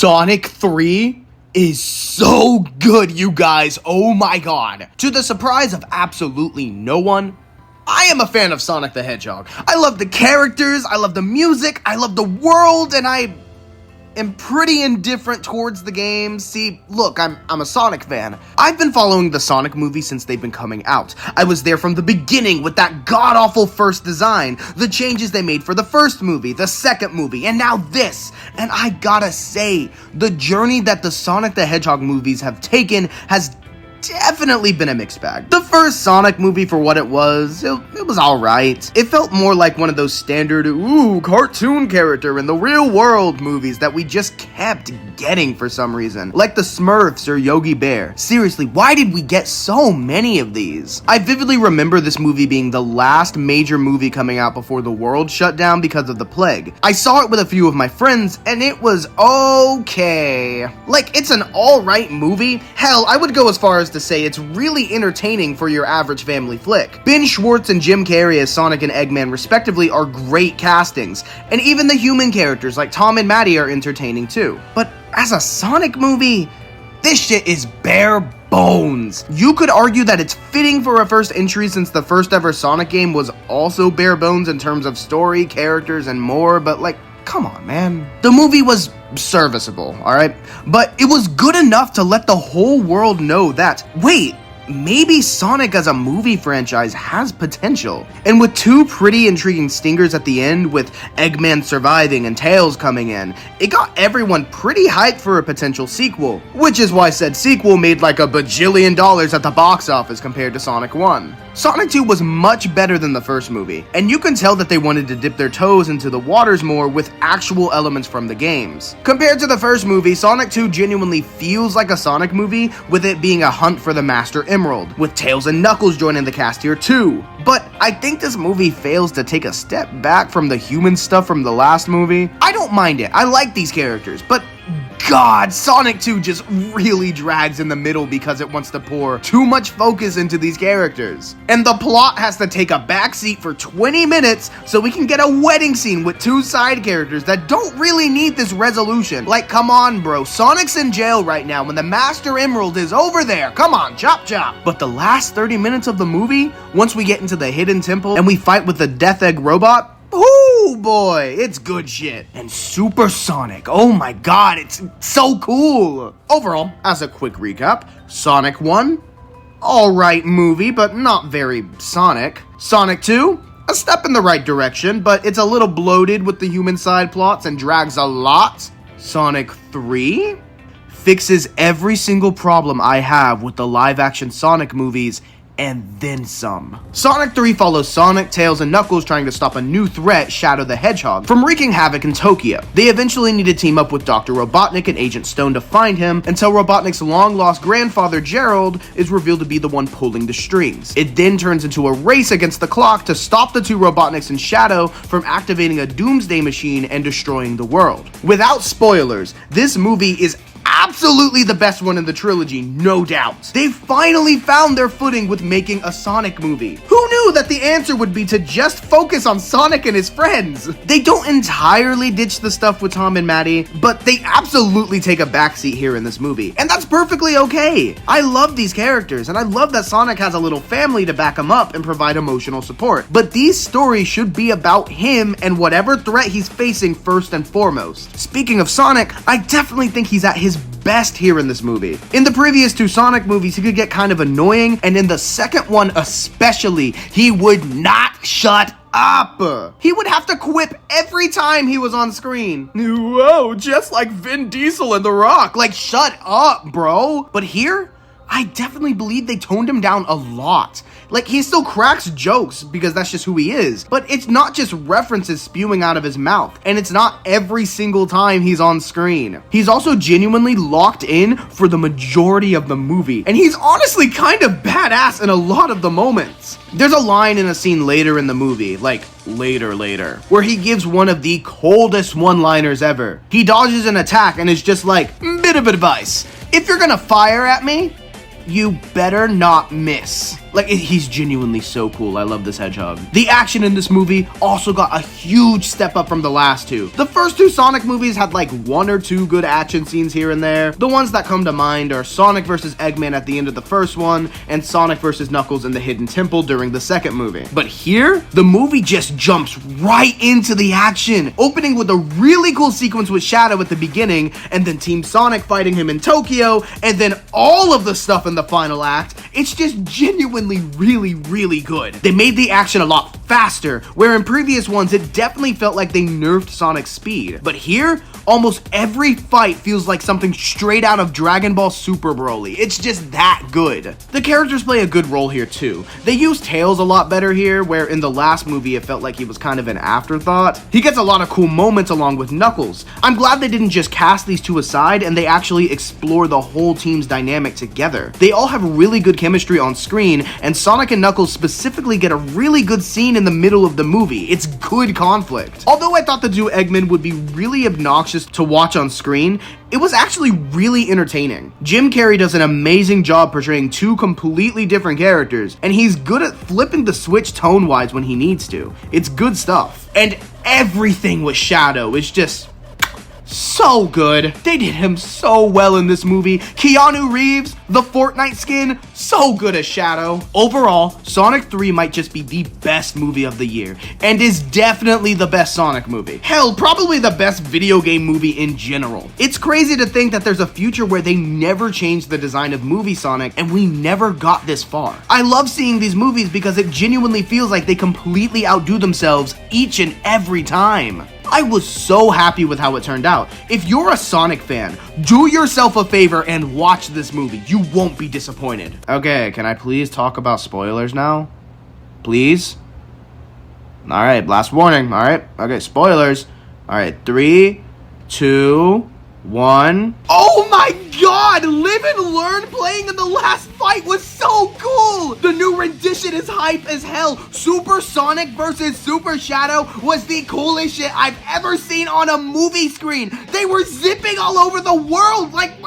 Sonic 3 is so good, you guys. Oh my god. To the surprise of absolutely no one, I am a fan of Sonic the Hedgehog. I love the characters, I love the music, I love the world, and I am pretty indifferent towards the game. See, look, I'm a Sonic fan. I've been following the Sonic movies since they've been coming out. I was there from the beginning with that god-awful first design, the changes they made for the first movie, the second movie, and now this. And I gotta say, the journey that the Sonic the Hedgehog movies have taken has definitely been a mixed bag. The first Sonic movie, for what it was alright. It felt more like one of those standard, cartoon character in the real world movies that we just kept getting for some reason. Like the Smurfs or Yogi Bear. Seriously, why did we get so many of these? I vividly remember this movie being the last major movie coming out before the world shut down because of the plague. I saw it with a few of my friends, and it was okay. Like, it's an alright movie. Hell, I would go as far as to say it's really entertaining for your average family flick. Ben Schwartz and Jim Carrey as Sonic and Eggman respectively are great castings, and even the human characters like Tom and Maddie are entertaining too. But as a Sonic movie, this shit is bare bones. You could argue that it's fitting for a first entry since the first ever Sonic game was also bare bones in terms of story, characters, and more, but like, come on, man. The movie was serviceable, alright? But it was good enough to let the whole world know that, wait, maybe Sonic as a movie franchise has potential. And with two pretty intriguing stingers at the end, with Eggman surviving and Tails coming in, it got everyone pretty hyped for a potential sequel. Which is why said sequel made like $1 bajillion at the box office compared to Sonic 1. Sonic 2 was much better than the first movie, and you can tell that they wanted to dip their toes into the waters more with actual elements from the games. Compared to the first movie, Sonic 2 genuinely feels like a Sonic movie, with it being a hunt for the Master Emerald, with Tails and Knuckles joining the cast here too. But I think this movie fails to take a step back from the human stuff from the last movie. I don't mind it, I like these characters, but God, Sonic 2 just really drags in the middle because it wants to pour too much focus into these characters. And the plot has to take a backseat for 20 minutes so we can get a wedding scene with two side characters that don't really need this resolution. Like, come on, bro. Sonic's in jail right now when the Master Emerald is over there. Come on, chop chop. But the last 30 minutes of the movie, once we get into the hidden temple and we fight with the Death Egg robot, oh boy, it's good shit. And Super Sonic, oh my god, it's so cool. Overall, as a quick recap, Sonic 1, alright movie, but not very Sonic. Sonic 2, a step in the right direction, but it's a little bloated with the human side plots and drags a lot. Sonic 3 fixes every single problem I have with the live-action Sonic movies and then some. Sonic 3 follows Sonic, Tails, and Knuckles trying to stop a new threat, Shadow the Hedgehog, from wreaking havoc in Tokyo. They eventually need to team up with Dr. Robotnik and Agent Stone to find him, until Robotnik's long-lost grandfather, Gerald, is revealed to be the one pulling the strings. It then turns into a race against the clock to stop the two Robotniks and Shadow from activating a doomsday machine and destroying the world. Without spoilers, this movie is absolutely the best one in the trilogy, no doubt. They finally found their footing with making a Sonic movie. Who knew that the answer would be to just focus on Sonic and his friends? They don't entirely ditch the stuff with Tom and Maddie, but they absolutely take a backseat here in this movie, and that's perfectly okay. I love these characters, and I love that Sonic has a little family to back him up and provide emotional support, but these stories should be about him and whatever threat he's facing first and foremost. Speaking of Sonic, I definitely think he's at his best here in this movie. In the previous two Sonic movies, he could get kind of annoying, and in the second one especially, he would not shut up. He would have to quip every time he was on screen. Whoa, just like Vin Diesel and The Rock. Like, shut up, bro. But here, I definitely believe they toned him down a lot. Like, he still cracks jokes because that's just who he is, but it's not just references spewing out of his mouth, and it's not every single time he's on screen. He's also genuinely locked in for the majority of the movie, and he's honestly kind of badass in a lot of the moments. There's a line in a scene later in the movie, like later, where he gives one of the coldest one-liners ever. He dodges an attack and is just like, bit of advice. If you're gonna fire at me, you better not miss. Like, he's genuinely so cool. I love this Hedgehog. The action in this movie also got a huge step up from the last two. The first two Sonic movies had like 1 or 2 good action scenes here and there. The ones that come to mind are Sonic vs. Eggman at the end of the first one, and Sonic vs. Knuckles in the Hidden Temple during the second movie. But here, the movie just jumps right into the action, opening with a really cool sequence with Shadow at the beginning, and then Team Sonic fighting him in Tokyo, and then all of the stuff in the final act. It's just genuinely really good. They made the action a lot faster, where in previous ones it definitely felt like they nerfed Sonic's speed. But here, almost every fight feels like something straight out of Dragon Ball Super Broly. It's just that good. The characters play a good role here too. They use Tails a lot better here, where in the last movie it felt like he was kind of an afterthought. He gets a lot of cool moments along with Knuckles. I'm glad they didn't just cast these two aside and they actually explore the whole team's dynamic together. They all have really good chemistry on screen, and Sonic and Knuckles specifically get a really good scene in the middle of the movie. It's good conflict. Although I thought the duo Eggman would be really obnoxious to watch on screen, it was actually really entertaining. Jim Carrey does an amazing job portraying two completely different characters, and he's good at flipping the switch tone-wise when he needs to. It's good stuff. And everything with Shadow is just so good. They did him so well in this movie. Keanu Reeves, the Fortnite skin, so good as Shadow. Overall, Sonic 3 might just be the best movie of the year, and is definitely the best Sonic movie. Hell, probably the best video game movie in general. It's crazy to think that there's a future where they never changed the design of movie Sonic, and we never got this far. I love seeing these movies because it genuinely feels like they completely outdo themselves each and every time. I was so happy with how it turned out. If you're a Sonic fan, do yourself a favor and watch this movie. You won't be disappointed. Okay, can I please talk about spoilers now? Please? Alright, last warning. Alright, okay, spoilers. Alright, 3, 2, 1. Oh my god! Live and Learn playing in the last fight was so cool! The new rendition is hype as hell. Super Sonic versus Super Shadow was the coolest shit I've ever seen on a movie screen. They were zipping all over the world. Like,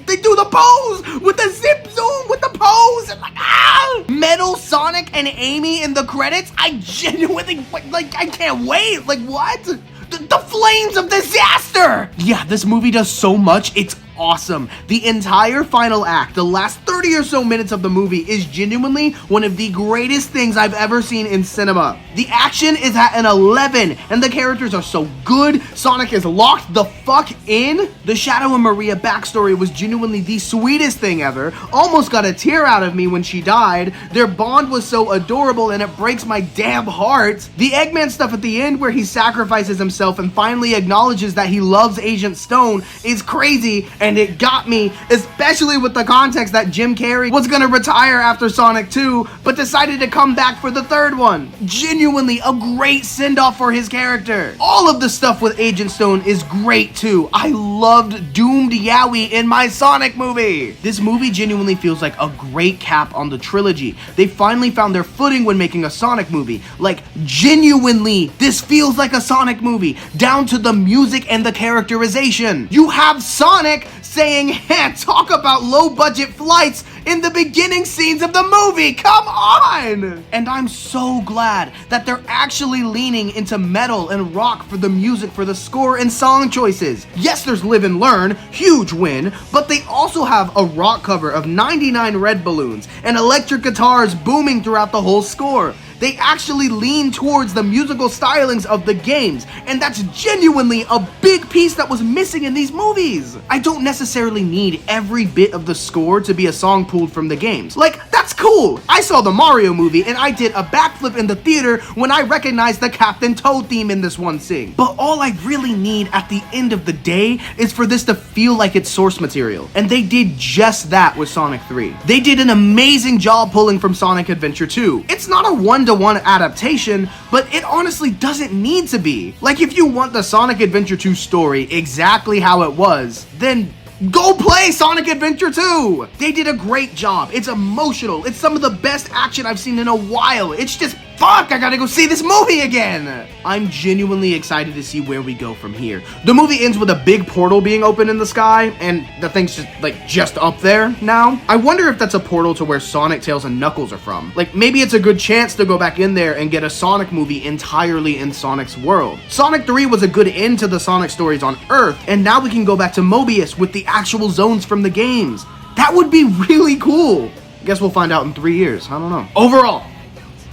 they do the pose with the zip zoom with the pose and like, Metal Sonic and Amy in the credits. I genuinely, like, I can't wait. Like, what? The flames of disaster! Yeah, this movie does so much, it's awesome. The entire final act, the last 30 or so minutes of the movie, is genuinely one of the greatest things I've ever seen in cinema. The action is at an 11, and the characters are so good. Sonic is locked the fuck in. The Shadow and Maria backstory was genuinely the sweetest thing ever. Almost got a tear out of me when she died. Their bond was so adorable, and it breaks my damn heart. The Eggman stuff at the end, where he sacrifices himself and finally acknowledges that he loves Agent Stone, is crazy, and it got me, especially with the context that Jim Carrey was gonna retire after Sonic 2, but decided to come back for the third one. Genuinely a great send-off for his character. All of the stuff with Agent Stone is great too. I loved Doomed Yowie in my Sonic movie. This movie genuinely feels like a great cap on the trilogy. They finally found their footing when making a Sonic movie. Like, genuinely, this feels like a Sonic movie, down to the music and the characterization. You have Sonic saying, hey, talk about low-budget flights in the beginning scenes of the movie. Come on! And I'm so glad that they're actually leaning into metal and rock for the music for the score and song choices. Yes, there's Live and Learn, huge win, but they also have a rock cover of 99 Red Balloons and electric guitars booming throughout the whole score. They actually lean towards the musical stylings of the games, and that's genuinely a big piece that was missing in these movies. I don't necessarily need every bit of the score to be a song pulled from the games. Like, that's cool. I saw the Mario movie and I did a backflip in the theater when I recognized the Captain Toad theme in this one scene. But all I really need at the end of the day is for this to feel like it's source material, and they did just that with Sonic 3. They did an amazing job pulling from Sonic Adventure 2. It's not a one-to-one adaptation, but it honestly doesn't need to be. Like, if you want the Sonic Adventure 2 story exactly how it was, then go play Sonic Adventure 2! They did a great job. It's emotional. It's some of the best action I've seen in a while. It's just Fuck, I gotta go see this movie again! I'm genuinely excited to see where we go from here. The movie ends with a big portal being open in the sky, and the thing's just up there now. I wonder if that's a portal to where Sonic, Tails, and Knuckles are from. Like, maybe it's a good chance to go back in there and get a Sonic movie entirely in Sonic's world. Sonic 3 was a good end to the Sonic stories on Earth, and now we can go back to Mobius with the actual zones from the games. That would be really cool. Guess we'll find out in 3 years. I don't know. Overall,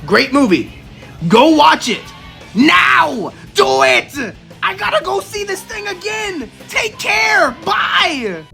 great movie. Go watch it. Now! Do it! I gotta go see this thing again! Take care! Bye!